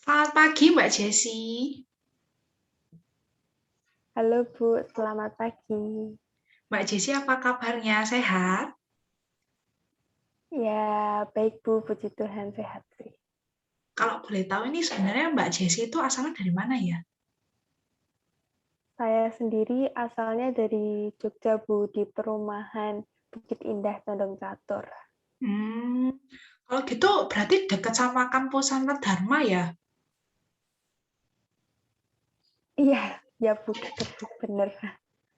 Selamat pagi, Mbak Jessi. Halo Bu, selamat pagi. Mbak Jessi, apa kabarnya? Sehat? Ya, baik Bu, puji Tuhan sehat sih. Kalau boleh tahu ini sebenarnya Mbak Jessi itu asalnya dari mana ya? Saya sendiri asalnya dari Jogja Bu, di perumahan Bukit Indah Condong Catur. Hmm, kalau gitu berarti dekat sama kampus Sanat Dharma ya? Iya, ya Bu, deket Bu, bener.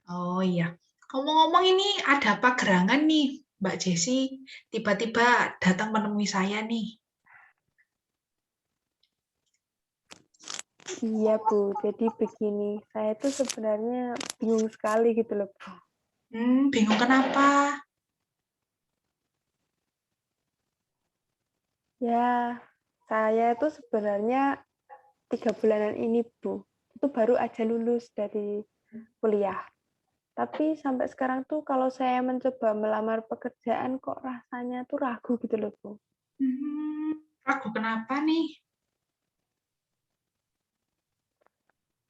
Oh iya. Ngomong-ngomong ini ada apa gerangan nih, Mbak Jessi? Tiba-tiba datang menemui saya nih. Iya Bu, jadi begini, saya tuh sebenarnya bingung sekali gitu loh Bu. Bingung kenapa? Ya, saya tuh sebenarnya 3 bulanan ini Bu, itu baru aja lulus dari kuliah. Tapi sampai sekarang tuh kalau saya mencoba melamar pekerjaan kok rasanya tuh ragu gitu loh, Bu. Ragu kenapa nih?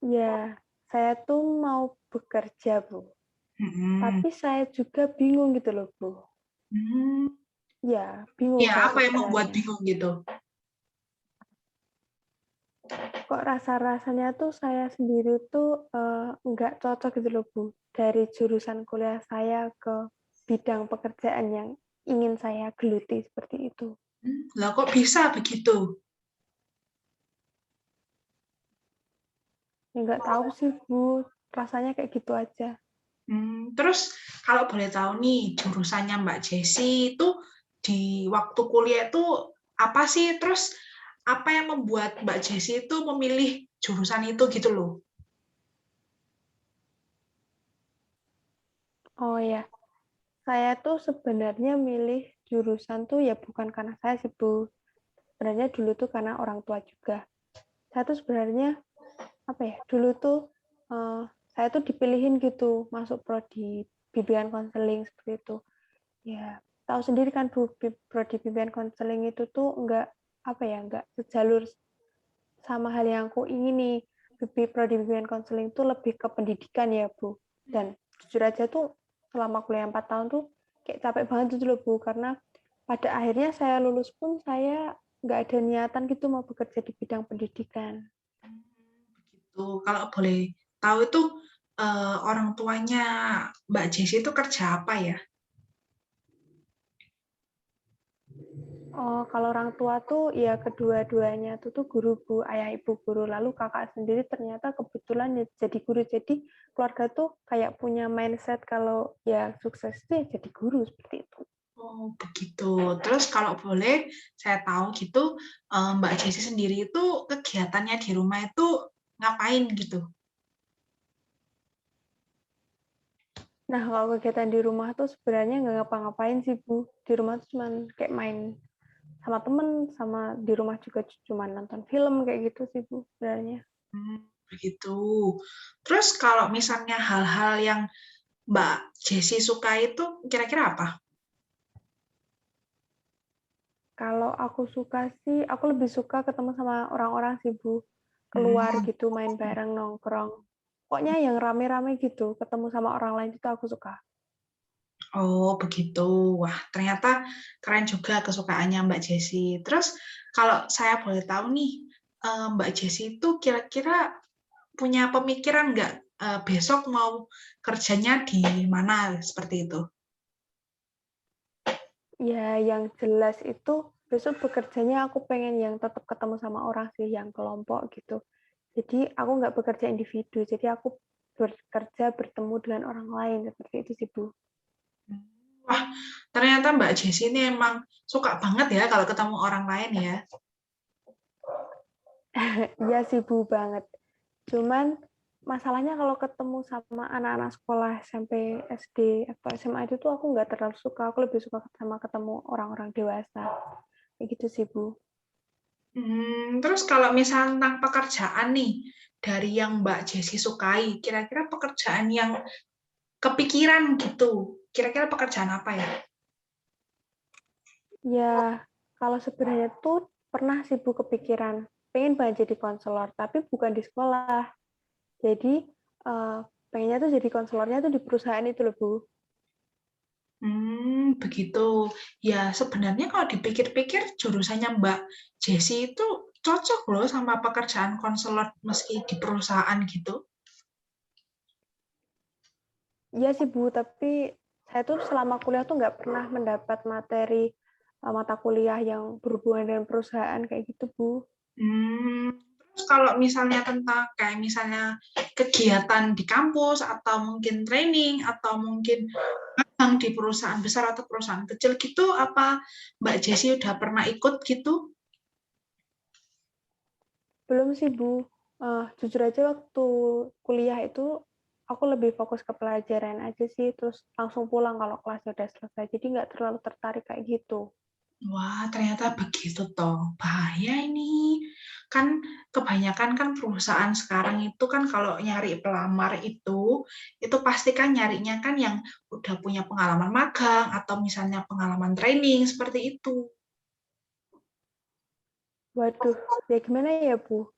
Ya, saya tuh mau bekerja, Bu. Hmm, Tapi saya juga bingung gitu loh, Bu. hmm. Ya, bingung Ya, saya apa tuh yang membuat sebenarnya. bingung gitu? Kok rasa-rasanya tuh saya sendiri tuh nggak cocok gitu loh, Bu. Dari jurusan kuliah saya ke bidang pekerjaan yang ingin saya geluti seperti itu. Lah kok bisa begitu? Ya, nggak tahu sih, Bu. Rasanya kayak gitu aja. Terus kalau boleh tahu nih, jurusannya Mbak Jessi itu di waktu kuliah itu apa sih? Terus apa yang membuat Mbak Jessi itu memilih jurusan itu gitu loh? Oh ya, saya tuh sebenarnya milih jurusan tuh ya bukan karena saya sih, Bu. Sebenarnya dulu tuh karena orang tua juga. Saya tuh sebenarnya apa ya? Dulu tuh eh, saya tuh dipilihin gitu masuk prodi bimbingan konseling seperti itu. Ya, tahu sendiri kan Bu, prodi bimbingan konseling itu tuh enggak apa ya, enggak sejalur sama hal yang aku ingini. Prodi bimbingan konseling tuh lebih ke pendidikan ya, Bu. Dan jujur aja tuh selama kuliah 4 tahun tuh kayak capek banget gitu loh, Bu, karena pada akhirnya saya lulus pun saya nggak ada niatan gitu mau bekerja di bidang pendidikan. Begitu. Kalau boleh tahu itu orang tuanya Mbak Jessi itu kerja apa ya? Oh, kalau orang tua tuh ya kedua-duanya tuh guru, Bu, ayah ibu guru. Lalu kakak sendiri ternyata kebetulan ya jadi guru. Jadi keluarga tuh kayak punya mindset kalau ya sukses tuh ya jadi guru seperti itu. Oh, begitu. Terus kalau boleh saya tahu gitu, Mbak Jessi sendiri itu kegiatannya di rumah itu ngapain gitu? Nah, kalau kegiatan di rumah tuh sebenarnya nggak ngapa-ngapain sih, Bu. Di rumah tuh cuman kayak main sama temen, sama di rumah juga cuma nonton film kayak gitu sih, Bu, sebenarnya. Begitu. Terus kalau misalnya hal-hal yang Mbak Jessi suka itu kira-kira apa? Kalau aku suka sih, aku lebih suka ketemu sama orang-orang sih, Bu. Keluar Hmm. gitu, main bareng, nongkrong. Pokoknya yang rame-rame gitu, ketemu sama orang lain itu aku suka. Oh, begitu. Wah, ternyata keren juga kesukaannya Mbak Jessi. Terus kalau saya boleh tahu nih, Mbak Jessi itu kira-kira punya pemikiran nggak besok mau kerjanya di mana seperti itu? Ya, yang jelas itu besok bekerjanya aku pengen yang tetap ketemu sama orang sih, yang kelompok gitu. Jadi aku nggak bekerja individu, jadi aku bekerja bertemu dengan orang lain seperti itu sih, Bu. Wah, ternyata Mbak Jessi ini emang suka banget ya kalau ketemu orang lain ya. Iya sih, Bu, banget. Cuman masalahnya kalau ketemu sama anak-anak sekolah SMP, SD, atau SMA itu tuh aku nggak terlalu suka. Aku lebih suka sama ketemu orang-orang dewasa. Kayak gitu sih, Bu. Terus kalau misalnya tentang pekerjaan nih, dari yang Mbak Jessi sukai, kira-kira pekerjaan yang kepikiran gitu, kira-kira pekerjaan apa ya? Ya, kalau sebenarnya tuh pernah sih Bu kepikiran pengen banget jadi konselor, tapi bukan di sekolah. Jadi pengennya tuh jadi konselornya tuh di perusahaan itu loh, Bu. Begitu. Ya, sebenarnya kalau dipikir-pikir jurusannya Mbak Jessi itu cocok loh sama pekerjaan konselor meski di perusahaan gitu. Iya sih, Bu, tapi saya tuh selama kuliah tuh nggak pernah mendapat materi mata kuliah yang berhubungan dengan perusahaan kayak gitu, Bu. Terus kalau misalnya tentang kayak misalnya kegiatan di kampus atau mungkin training atau mungkin magang di perusahaan besar atau perusahaan kecil gitu, apa Mbak Jessi udah pernah ikut gitu? Belum sih, Bu. Jujur aja waktu kuliah itu aku lebih fokus ke pelajaran aja sih, terus langsung pulang kalau kelasnya udah selesai. Jadi nggak terlalu tertarik kayak gitu. Wah, ternyata begitu toh. Bahaya ini. Kan kebanyakan kan perusahaan sekarang itu kan kalau nyari pelamar itu pasti kan nyarinya kan yang udah punya pengalaman magang atau misalnya pengalaman training seperti itu. Waduh, ya gimana ya, Bu?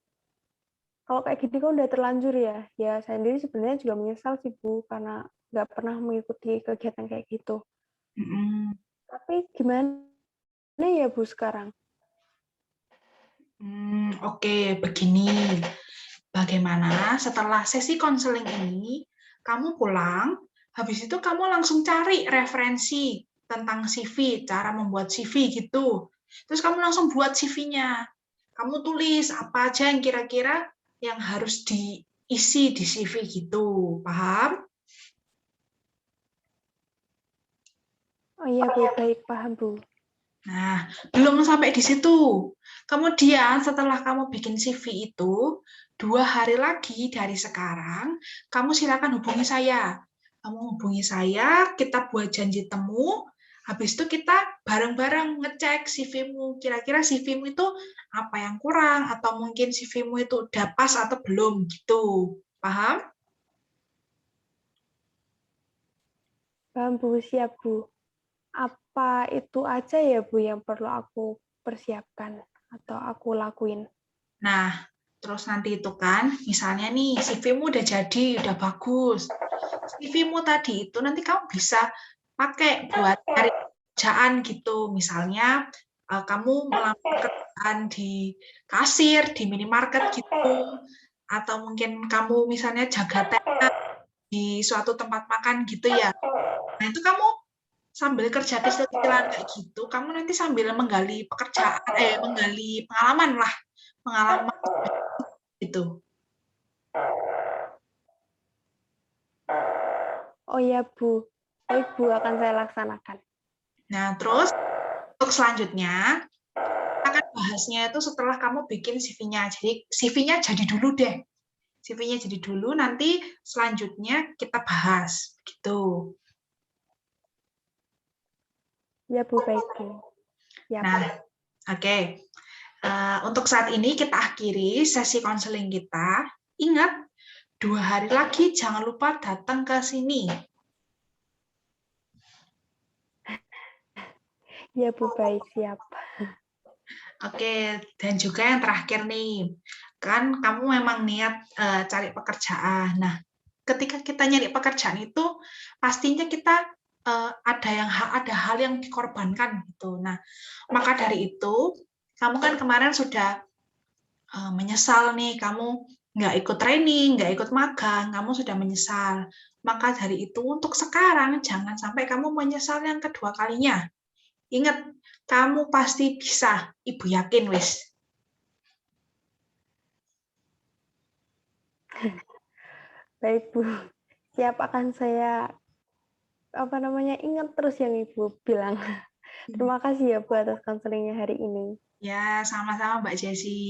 Kalau kayak gini kan udah terlanjur ya. Ya, saya sendiri sebenarnya juga menyesal sih, Bu, karena nggak pernah mengikuti kegiatan kayak gitu. Mm-mm. Tapi gimana ya, Bu, sekarang? Oke, begini. Bagaimana setelah sesi konseling ini, kamu pulang, habis itu kamu langsung cari referensi tentang CV, cara membuat CV gitu. Terus kamu langsung buat CV-nya. Kamu tulis apa aja yang kira-kira yang harus diisi di CV gitu. Paham? Oh iya, Bu, baik, paham, Bu. Nah, belum sampai di situ. Kemudian setelah kamu bikin CV itu, 2 hari lagi dari sekarang, kamu silakan hubungi saya. Kamu hubungi saya, kita buat janji temu, habis itu kita bareng-bareng ngecek CV-mu. Kira-kira CV-mu itu apa yang kurang, atau mungkin CV-mu itu udah pas atau belum, gitu. Paham? Paham, Bu, siap, Bu. Apa itu aja ya, Bu, yang perlu aku persiapkan atau aku lakuin? Nah, terus nanti itu kan, misalnya nih, CV-mu udah jadi, udah bagus. CV-mu tadi itu nanti kamu bisa pakai buat cari kerjaan gitu. Misalnya, kamu melamar kerjaan di kasir, di minimarket gitu. Atau mungkin kamu misalnya jaga tenda di suatu tempat makan gitu ya. Nah, itu kamu sambil kerja kecil-kecilan kayak gitu, kamu nanti sambil menggali pekerjaan, menggali pengalaman lah, pengalaman gitu. Oh iya, Bu. Baik, Bu, akan saya laksanakan. Nah, terus untuk selanjutnya, kita akan bahasnya itu setelah kamu bikin CV-nya. Jadi CV-nya jadi dulu deh. CV-nya jadi dulu, nanti selanjutnya kita bahas. Gitu. Ya, Bu, baik, Bu. Siap. Nah, oke. Untuk saat ini kita akhiri sesi konseling kita. Ingat, 2 hari lagi jangan lupa datang ke sini. Ya, Bu, baik, siap. Oke, dan juga yang terakhir nih, kan kamu memang niat cari pekerjaan. Nah, ketika kita nyari pekerjaan itu pastinya kita ada hal yang dikorbankan gitu. Nah, maka dari itu kamu kan kemarin sudah menyesal nih, kamu nggak ikut training, nggak ikut magang, kamu sudah menyesal. Maka dari itu untuk sekarang jangan sampai kamu menyesal yang kedua kalinya. Ingat, kamu pasti bisa. Ibu yakin, wis. Baik, Bu. Siap, akan saya ingat terus yang Ibu bilang. Terima kasih ya, Bu, atas konselingnya hari ini. Ya, sama-sama Mbak Jessi.